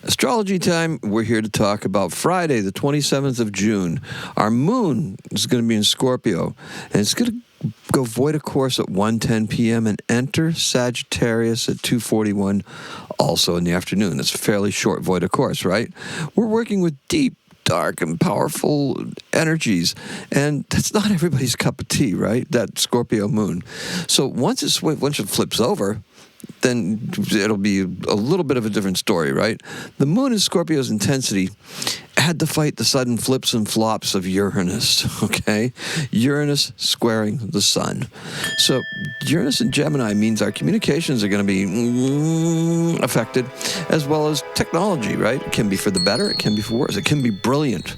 Astrology time, we're here to talk about Friday, the 27th of June. Our moon is going to be in Scorpio, and it's going to go void of course at 1:10 p.m. and enter Sagittarius at 2:41, also in the afternoon. It's a fairly short void of course, right? We're working with deep, dark, and powerful energies, and that's not everybody's cup of tea, right? That Scorpio moon. So once it flips over, then it'll be a little bit of a different story, right? The moon in Scorpio's intensity had to fight the sudden flips and flops of Uranus, okay? Uranus squaring the sun. So Uranus in Gemini means our communications are going to be affected, as well as technology, right? It can be for the better, it can be for worse, it can be brilliant.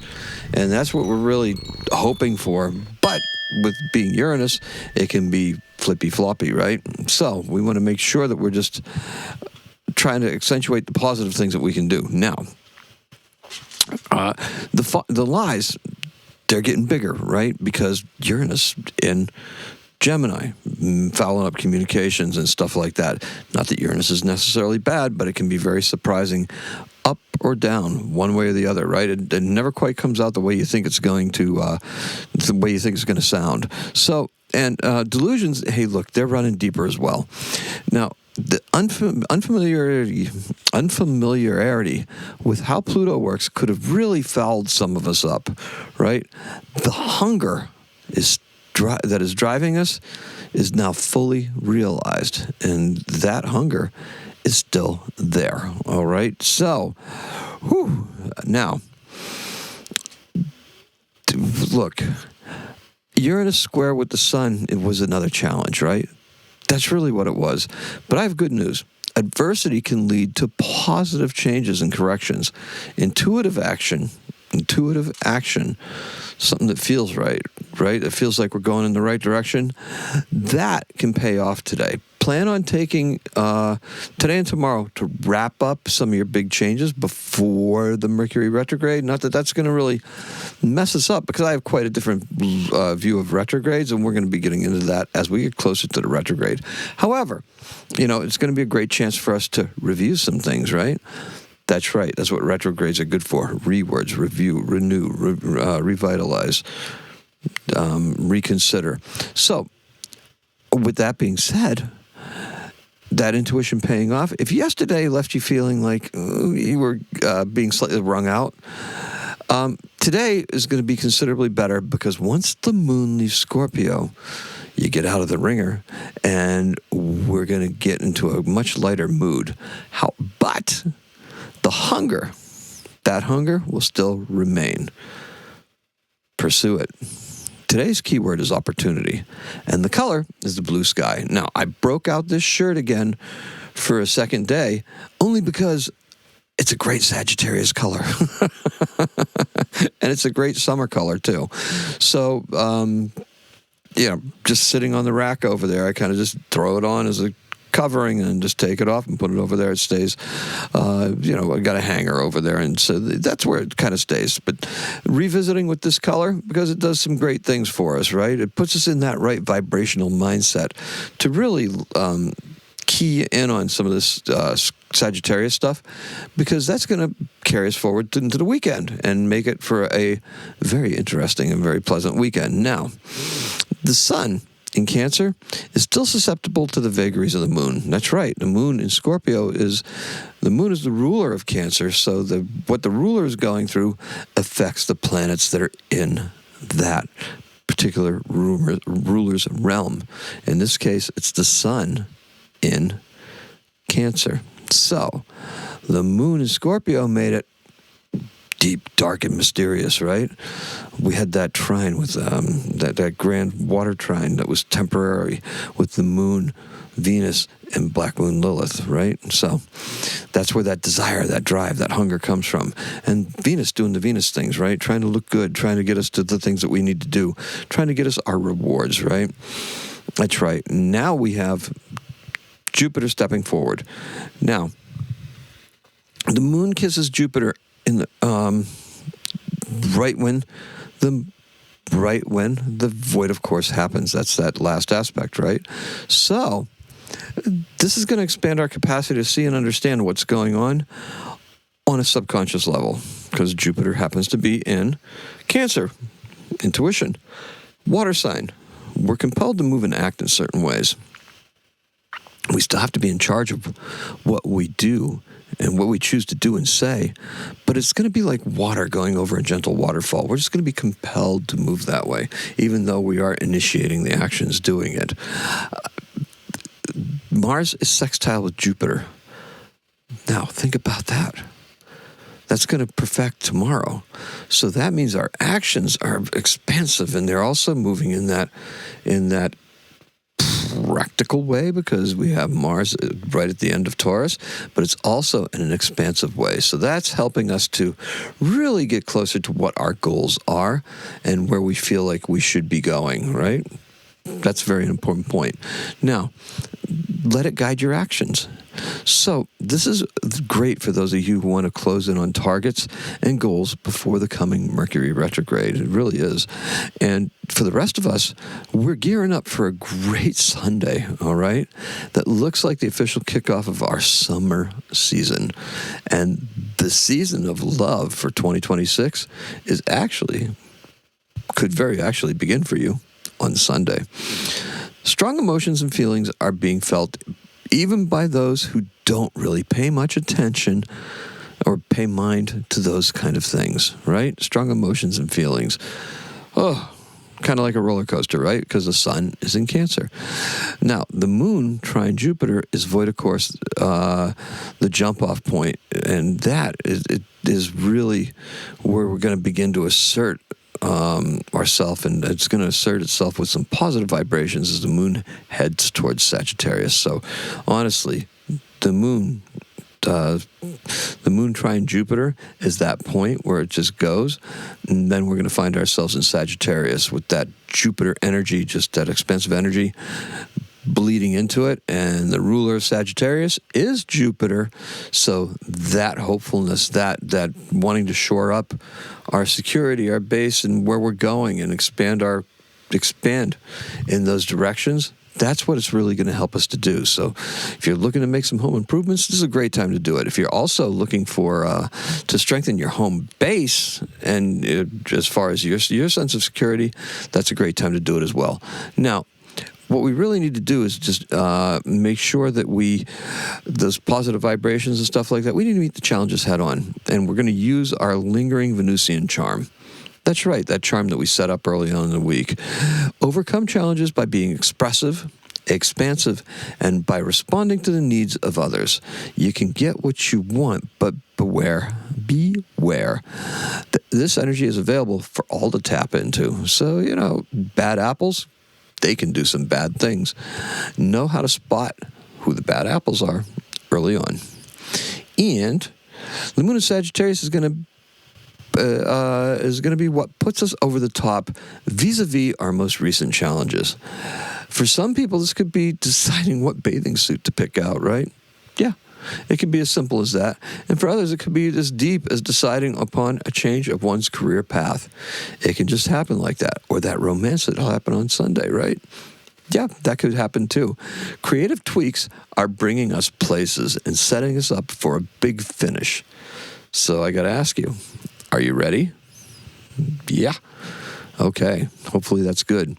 And that's what we're really hoping for. But with being Uranus, it can be flippy-floppy, right? So we want to make sure that we're just trying to accentuate the positive things that we can do. Now, the lies, they're getting bigger, right? Because Uranus in Gemini, fouling up communications and stuff like that. Not that Uranus is necessarily bad, but it can be very surprising, up or down, one way or the other, right? It never quite comes out the way you think it's going to, the way you think it's going to sound. So, and delusions, hey, look, they're running deeper as well. Now, the unfamiliarity with how Pluto works could have really fouled some of us up, right? The hunger that is driving us is now fully realized, and that hunger is still there, all right? So, now, look, Uranus square with the sun, it was another challenge, right? That's really what it was. But I have good news. Adversity can lead to positive changes and corrections. Intuitive action, something that feels right? It feels like we're going in the right direction. That can pay off today. Plan on taking today and tomorrow to wrap up some of your big changes before the Mercury retrograde. Not that that's going to really mess us up, because I have quite a different view of retrogrades, and we're going to be getting into that as we get closer to the retrograde. However, it's going to be a great chance for us to review some things, right? That's right. That's what retrogrades are good for. Rewords, review, renew, revitalize, reconsider. So, with that being said, that intuition paying off. If yesterday left you feeling like you were being slightly wrung out, today is going to be considerably better, because once the moon leaves Scorpio, you get out of the ringer, and we're going to get into a much lighter mood. But the hunger, that hunger will still remain. Pursue it. Today's keyword is opportunity, and the color is the blue sky. Now, I broke out this shirt again for a second day, only because it's a great Sagittarius color. And it's a great summer color, too. So, just sitting on the rack over there, I kind of just throw it on as a covering and just take it off and put it over there. It stays, I got a hanger over there, and so that's where it kind of stays. But revisiting with this color, because it does some great things for us, right? It puts us in that right vibrational mindset to really key in on some of this Sagittarius stuff, because that's going to carry us forward into the weekend and make it for a very interesting and very pleasant weekend. Now, the sun in Cancer is still susceptible to the vagaries of the moon. That's right. The moon in Scorpio is the ruler of Cancer. So what the ruler is going through affects the planets that are in that particular ruler's realm. In this case, it's the sun in Cancer. So the moon in Scorpio made it deep, dark, and mysterious, right? We had that trine with that grand water trine that was temporary with the moon, Venus, and Black Moon Lilith, right? So that's where that desire, that drive, that hunger comes from. And Venus doing the Venus things, right? Trying to look good, trying to get us to the things that we need to do, trying to get us our rewards, right? That's right. Now we have Jupiter stepping forward. Now, the moon kisses Jupiter in the right when the void of course happens. That's that last aspect, right? So this is going to expand our capacity to see and understand what's going on on a subconscious level, because Jupiter happens to be in Cancer, intuition, water sign. We're compelled to move and act in certain ways. We still have to be in charge of what we do and what we choose to do and say, but it's going to be like water going over a gentle waterfall. We're just going to be compelled to move that way, even though we are initiating the actions doing it. Mars is sextile with Jupiter. Now, think about that. That's going to perfect tomorrow. So that means our actions are expansive, and they're also moving in that practical way, because we have Mars right at the end of Taurus, but it's also in an expansive way. So that's helping us to really get closer to what our goals are and where we feel like we should be going, right? That's a very important point. Now, let it guide your actions. So this is great for those of you who want to close in on targets and goals before the coming Mercury retrograde. It really is. And for the rest of us, we're gearing up for a great Sunday, all right? That looks like the official kickoff of our summer season. And the season of love for 2026 could very actually begin for you on Sunday. Strong emotions and feelings are being felt even by those who don't really pay much attention or pay mind to those kind of things, right? Strong emotions and feelings. Oh, kind of like a roller coaster, right? Because the sun is in Cancer. Now, the moon trine Jupiter is void, of course, the jump-off point, and that is really where we're going to begin to assert ourself, and it's going to assert itself with some positive vibrations as the moon heads towards Sagittarius. So, honestly, the moon trine Jupiter is that point where it just goes, and then we're going to find ourselves in Sagittarius with that Jupiter energy, just that expansive energy bleeding into it, and the ruler of Sagittarius is Jupiter. So that hopefulness, that wanting to shore up our security, our base, and where we're going, and expand in those directions, that's what it's really going to help us to do. So if you're looking to make some home improvements, this is a great time to do it. If you're also looking for to strengthen your home base, and as far as your sense of security, that's a great time to do it as well. Now, what we really need to do is just make sure that those positive vibrations and stuff like that, we need to meet the challenges head on. And we're going to use our lingering Venusian charm. That's right, that charm that we set up early on in the week. Overcome challenges by being expressive, expansive, and by responding to the needs of others. You can get what you want, but beware. This energy is available for all to tap into. So, bad apples, they can do some bad things. Know how to spot who the bad apples are early on. And the moon of Sagittarius is going to be what puts us over the top vis-a-vis our most recent challenges. For some people, this could be deciding what bathing suit to pick out, right? Yeah. It can be as simple as that. And for others, it could be as deep as deciding upon a change of one's career path. It can just happen like that. Or that romance that'll happen on Sunday, right? Yeah, that could happen too. Creative tweaks are bringing us places and setting us up for a big finish. So I got to ask you, are you ready? Yeah. Okay. Hopefully that's good.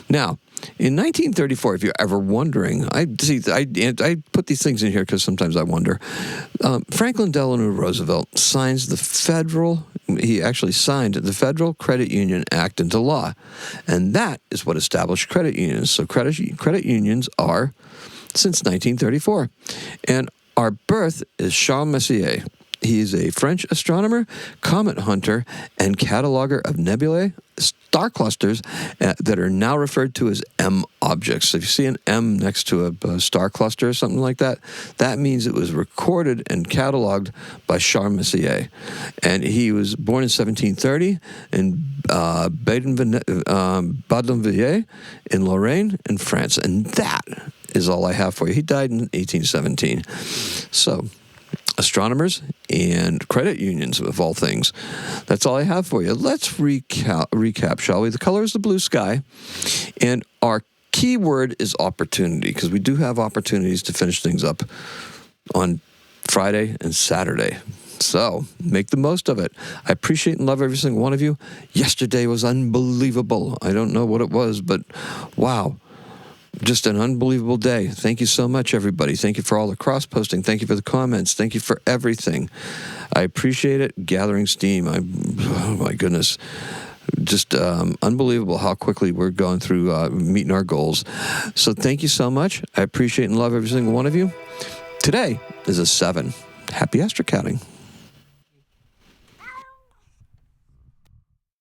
Now, in 1934, if you're ever wondering, I put these things in here because sometimes I wonder. Franklin Delano Roosevelt he actually signed the Federal Credit Union Act into law. And that is what established credit unions. So credit unions are since 1934. And our birth is Charles Messier. He is a French astronomer, comet hunter, and cataloger of nebulae, star clusters that are now referred to as M objects. So if you see an M next to a star cluster or something like that, that means it was recorded and catalogued by Charles Messier. And he was born in 1730 in Badenvilliers in Lorraine in France. And that is all I have for you. He died in 1817. So, astronomers and credit unions, of all things. That's all I have for you. Let's recap, shall we? The color is the blue sky, and our key word is opportunity, because we do have opportunities to finish things up on Friday and Saturday. So make the most of it. I appreciate and love every single one of you. Yesterday was unbelievable. I don't know what it was, but wow. Just an unbelievable day. Thank you so much, everybody. Thank you for all the cross-posting. Thank you for the comments. Thank you for everything. I appreciate it. Gathering steam. Oh, my goodness. Just unbelievable how quickly we're going through meeting our goals. So thank you so much. I appreciate and love every single one of you. Today is a 7. Happy astrocounting.